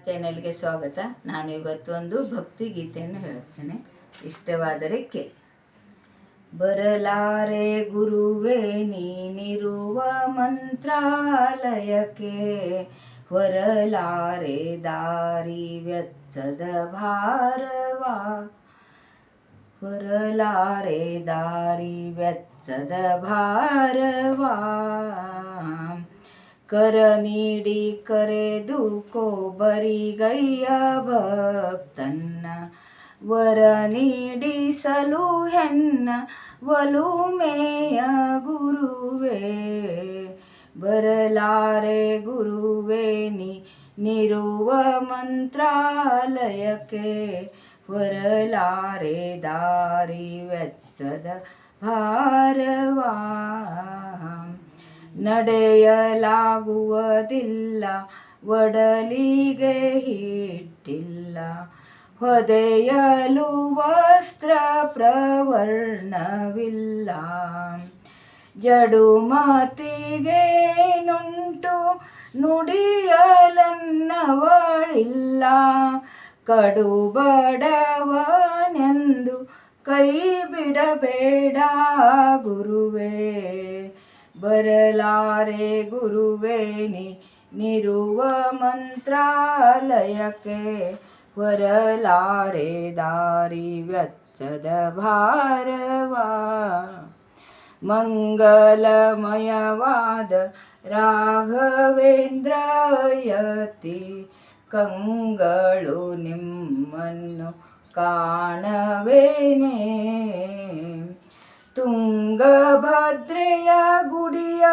ಚಾನೆಲ್ಗೆ ಸ್ವಾಗತ. ನಾನು ಇವತ್ತು ಒಂದು ಭಕ್ತಿ ಗೀತೆಯನ್ನು ಹೇಳುತ್ತೇನೆ, ಇಷ್ಟವಾದರೆ ಕೇಳಿ. ಬರಲಾರೆ ಗುರುವೇ ನೀನಿರುವ ಮಂತ್ರಾಲಯಕ್ಕೆ, ಹೊರಲಾರೆ ದಾರಿ ವೆಚ್ಚದ ಭಾರವಾ, ಹೊರಲಾರೆ ದಾರಿ ವೆಚ್ಚದ ಭಾರವಾ. ಕರ ನೀಡಿ ಕರೆದು ಕೋಬರಿಗಯ್ಯ ಭಕ್ತನ್ನ, ವರ ನೀಡಿಸಲು ಹೆನ್ನ ಒಲುಮೆಯ ಗುರುವೇ. ಬರಲಾರೆ ಗುರುವೇ ನೀನಿರುವ ಮಂತ್ರಾಲಯಕ್ಕೆ, ಹೊರಲಾರೆ ದಾರಿ ವೆಚ್ಚದ ಭಾರವಾ. ನಡೆಯಲಾಗುವುದಿಲ್ಲ ಒಡಲಿಗೆ ಹಿಟ್ಟಿಲ್ಲ, ಹೊದೆಯಲು ವಸ್ತ್ರ ಪ್ರವರ್ಣವಿಲ್ಲ. ಜಡುಮತಿಗೆ ನುಂಟು ನುಡಿಯಲನ್ನವಳಿಲ್ಲ, ಕಡು ಬಡವನೆಂದು ಕೈ ಬಿಡಬೇಡ ಗುರುವೇ. ಬರಲಾರೆ ಗುರುವೇ ನೀನಿರುವ ಮಂತ್ರಾಲಯಕ್ಕೆ, ಹೊರಲಾರೆ ದಾರಿ ವೆಚ್ಚದ ಭಾರವಾ. ಮಂಗಲಮಯವಾದ ರಾಘವೇಂದ್ರಯತಿ ಕಂಗಳು ನಿಮ್ಮನ್ನು ಕಾಣವೇನೆ. ತುಂಗಭದ್ರೆಯ ಗುಡಿಯ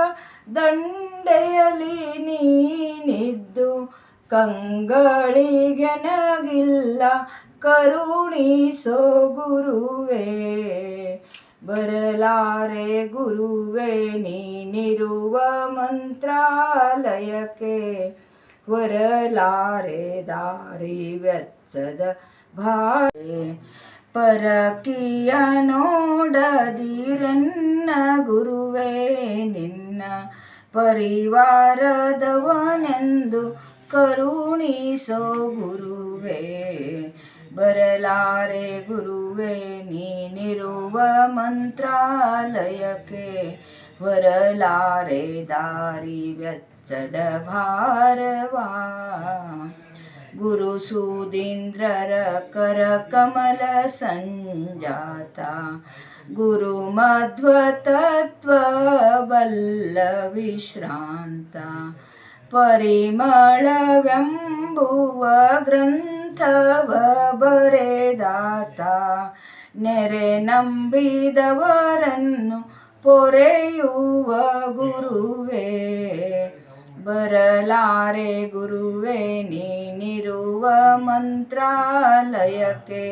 ದಂಡೆಯಲ್ಲಿ ನೀನಿದ್ದು, ಕಂಗಳಿಗೆನಗಿಲ್ಲ ಕರುಣಿಸೋ ಗುರುವೇ. ಬರಲಾರೆ ಗುರುವೇ ನೀನಿರುವ ಮಂತ್ರಾಲಯಕ್ಕೆ, ಹೊರಲಾರೆ ದಾರಿ ವೆಚ್ಚದ ಭಾರೇ. ಪರಕಿಯ ನೋಡದಿರೆನ್ನ ಗುರುವೇ ನಿನ್ನ, ಪರಿವಾರದವನೆಂದು ಕರುಣಿಸೋ ಗುರುವೇ. ಬರಲಾರೆ ಗುರುವೇ ನೀನಿರುವ ಮಂತ್ರಾಲಯಕ್ಕೆ, ಹೊರಲಾರೆ ದಾರಿ ವೆಚ್ಚದ ಭಾರವಾ. ಗುರು ಸೂದೀಂದ್ರರ ಕರ ಕಮಲ ಸಂಜಾತ, ಗುರು ಮಧ್ವ ತತ್ವ ಬಲ್ಲ ವಿಶ್ರಾಂತ. ಪರಿಮಳವೆಂಬುವ ಗ್ರಂಥವ ಬರೆದಾತ, ನೆರೆ ನಂಬಿದವರನ್ನು ಪೊರೆಯುವ ಗುರುವೇ. ಬರಲಾರೆ ಗುರುವೇ ನೀನಿರುವ ಮಂತ್ರಾಲಯಕ್ಕೆ,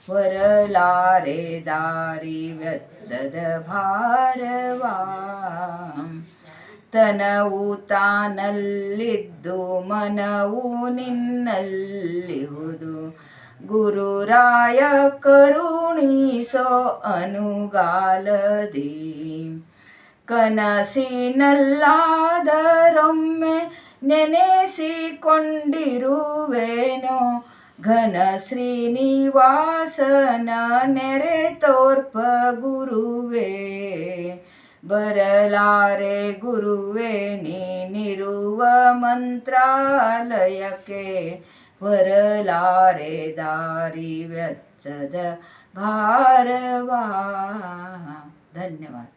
ಹೊರಲಾರೆ ದಾರಿ ವೆಚ್ಚದ ಭಾರವಾ. ತನವು ತಾನಲ್ಲಿದ್ದು ಮನವು ನಿನ್ನಲ್ಲಿಹುದು, ಗುರುರಾಯ ಕರುಣಿಸೋ ಅನುಗಾಲದಿ. ಕನಸಿನಲ್ಲಾದರೊಮ್ಮೆ ನೆನೆಸಿಕೊಂಡಿರುವೆನೋ, ಘನ ಶ್ರೀನಿವಾಸನ ನೆರೆ ತೋರ್ಪ ಗುರುವೇ. ಬರಲಾರೆ ಗುರುವೇ ನೀನಿರುವ ಮಂತ್ರಾಲಯಕ್ಕೆ, ಹೊರಲಾರೆ ದಾರಿ ವೆಚ್ಚದ ಭಾರವಾ. ಧನ್ಯವಾದ.